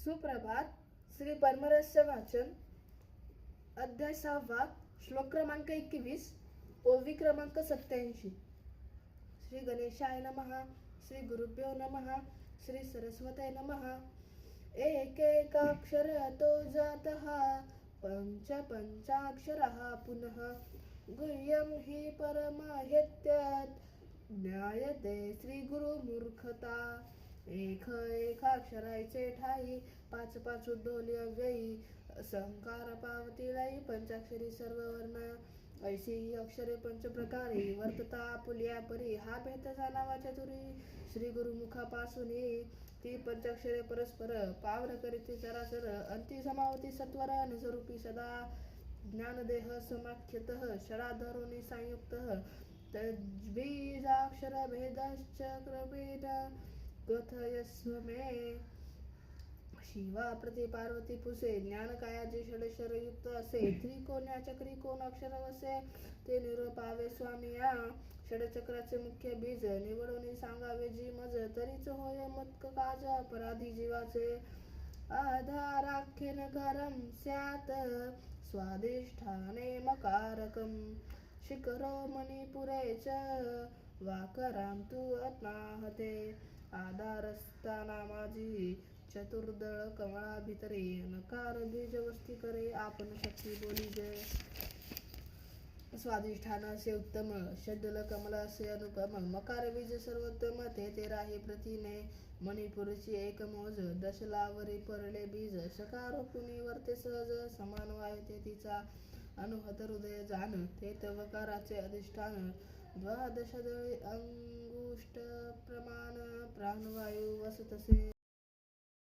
सुप्रभात. श्री परमरहस्य वाचन. अध्याय 6. श्लोक क्रमांक 21. ओवी क्रमांक 87. श्री गणेशाय नमः. श्री गुरुभ्यो नमः. श्री सरस्वते नमः. एकेकाक्षरतो जातः पंचाक्षरः पुनः गुह्यं हि परमहेत्यत् ज्ञायते श्री गुरु मूर्खता. एकाक्षराचे ठाई पाच उद्भवली अव्ययी संकार पावती लाई पंचाक्षरी सर्व वर्ण ऐशी ही अक्षरे पंचप्रकारे वर्तता आपुल्या परी हा भेदचा नावाच्या तुरी श्री गुरुमुखापासून ती पंचाक्षरे परस्पर पावन करीती चराचर अंती समावती सत्वर निजरूपी सदा ज्ञानदेह समाख्यतः षडाधरोनी संयुक्तः तद्बीजाक्षर भेदश्च क्रमेण कथयस्व मे. शिवा प्रति पार्वती पुसे ज्ञान कायाचे षडशर युक्त असे त्रिकोण्या चक्री कोण अक्षर वसे ते निरोपावे स्वामी. या षडचक्राचे मुख्य बीज निवडून सांगावे जी मज तरीच होय मत्क काज अपराधी जीवाचे. आधाराख्येन घरम स्यात् स्वादिष्ठाने मकारकम शिखरो मणिपुरे च वाकराम तु अत्नाहते. आधारस्थाना माझी चतुर्दळ कमळा भितरे नकार बीज वस्ती करे आपण शक्ती बोली जय. स्वादिष्ठान असे उत्तम षड्दल कमल असे अनुपम मकार बीज सर्वोत्तम ते तेरा हे प्रथिने मणिपूरची एक मोज दशलावरी परले बीज सकारो कुणी वर्ते सहज समान वायू ते तिचा अनुहत हृदय जाण ते तवकाराचे अधिष्ठान द्वादश दळी अंगुष्ठ प्रमाण प्राणवायू वसतसे.